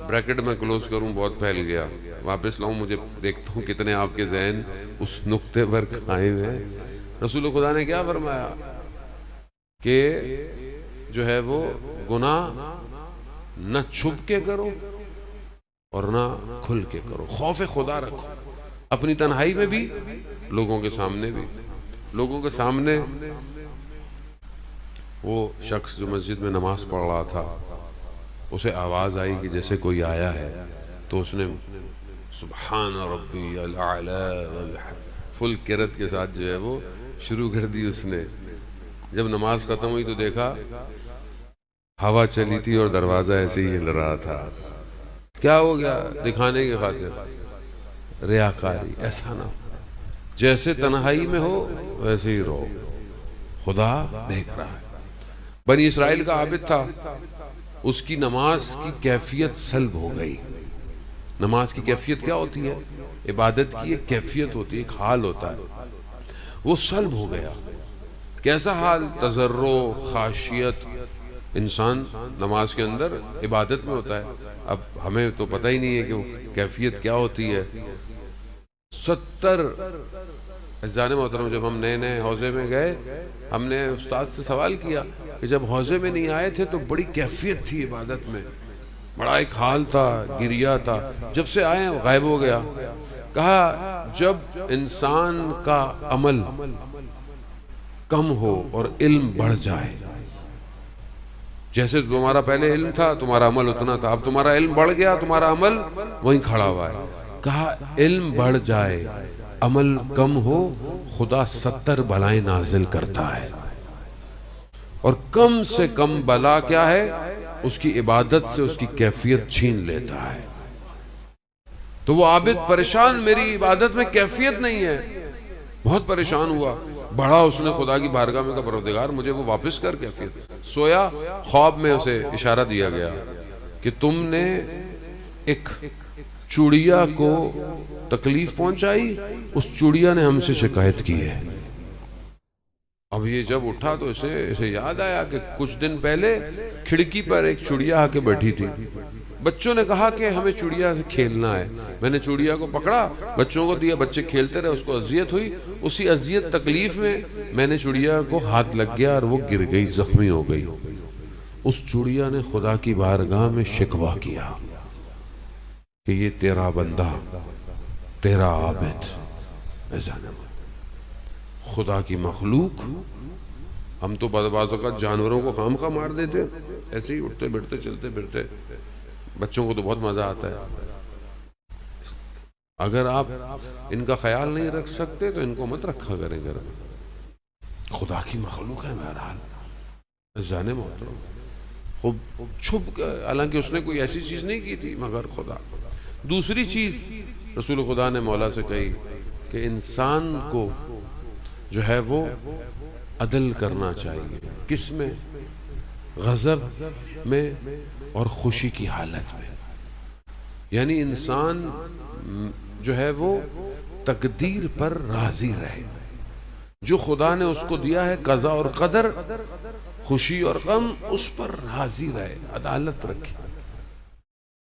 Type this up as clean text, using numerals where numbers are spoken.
Bracket میں close کروں بہت پھیل گیا، واپس لاؤں، مجھے دیکھتا ہوں کتنے آپ کے ذہن اس نقطے پر قائم ہیں۔ رسول خدا نے کیا فرمایا کہ جو ہے وہ گناہ نہ چھپ کے کرو اور نہ کھل کے کرو، خوف خدا رکھو، اپنی تنہائی میں بھی، لوگوں کے سامنے بھی۔ لوگوں کے سامنے وہ شخص جو مسجد میں نماز پڑھ رہا تھا، اسے آواز آئی کہ جیسے کوئی آیا ہے، تو اس نے سبحان ربی الاعلی فل قرت کے ساتھ جو ہے وہ شروع کر دی۔ اس نے جب نماز ختم ہوئی تو دیکھا ہوا چلی تھی اور دروازہ ایسے ہی ہل رہا تھا۔ کیا ہو گیا؟ دکھانے کی خاطر ریاکاری۔ ایسا نہ ہو، جیسے تنہائی میں ہو ویسے ہی رہو، خدا دیکھ رہا ہے۔ بنی اسرائیل کا عابد تھا، اس کی نماز کی کیفیت سلب ہو گئی۔ نماز کی کیفیت کیا ہوتی ہے؟ عبادت کی ایک کیفیت ہوتی ہے، ایک حال ہوتا ہے، وہ سلب ہو گیا۔ کیسا حال؟ تضرع، خاشیت۔ انسان نماز کے اندر عبادت میں ہوتا ہے، اب ہمیں تو پتہ ہی نہیں ہے کہ وہ کیفیت کیا ہوتی ہے۔ 70 عزیزان محترم، جب ہم نئے نئے حوضے میں گئے، ہم نے استاد سے سوال کیا کہ جب حوضے میں نہیں آئے تھے تو بڑی کیفیت تھی عبادت میں، بڑا ایک حال تھا، گریا تھا، جب سے آئے غائب ہو گیا۔ کہا جب انسان کا عمل کم ہو اور علم بڑھ جائے، جیسے تمہارا پہلے علم تھا، تمہارا عمل اتنا تھا، اب تمہارا علم بڑھ گیا، تمہارا عمل وہیں کھڑا ہوا ہے۔ کہا علم بڑھ جائے، عمل کم ہو، خدا 70 بلائیں نازل کرتا ہے، اور کم سے کم بلا کیا ہے؟ اس کی عبادت سے اس کی کیفیت چھین لیتا ہے۔ تو وہ عابد پریشان، میری عبادت میں کیفیت نہیں ہے، بہت پریشان ہوا، بڑھا اس نے خدا کی بارگاہ میں، کہ پروردگار مجھے وہ واپس کر کیفیت۔ سویا، خواب میں اسے اشارہ دیا گیا کہ تم نے ایک چڑیا کو تکلیف پہنچائی، اس چڑیا نے ہم سے شکایت کی ہے۔ اب یہ جب اٹھا تو اسے یاد آیا کہ کچھ دن پہلے کھڑکی پر ایک چڑیا آ کے بیٹھی تھی، بچوں نے کہا کہ ہمیں چڑیا سے کھیلنا ہے، میں نے چڑیا کو پکڑا، بچوں کو دیا، بچے کھیلتے رہے، اس کو اذیت ہوئی، اسی اذیت تکلیف میں نے چڑیا کو ہاتھ لگ گیا اور وہ گر گئی، زخمی ہو گئی۔ اس چڑیا نے خدا کی بارگاہ میں شکوہ کیا کہ یہ تیرا بندہ، تیرا عابد، خدا کی مخلوق، ہم تو بعض اوقات جانوروں کو خام خواہ مار دیتے، ایسے ہی اٹھتے بیٹھتے چلتے پھرتے، بچوں کو تو بہت مزہ آتا ہے۔ اگر آپ ان کا خیال نہیں رکھ سکتے تو ان کو مت رکھا کریں گھر میں، خدا کی مخلوق ہے بہرحال۔ جانے محترم، خوب چھپ، حالانکہ اس نے کوئی ایسی چیز نہیں کی تھی مگر خدا۔ دوسری چیز رسول خدا نے مولا سے کہی کہ انسان کو جو ہے وہ عدل کرنا چاہیے، کس میں؟ غضب میں اور خوشی کی حالت میں، یعنی انسان جو ہے وہ تقدیر پر راضی رہے، جو خدا نے اس کو دیا ہے قضا اور قدر، خوشی اور غم، اس پر راضی رہے، عدالت رکھے۔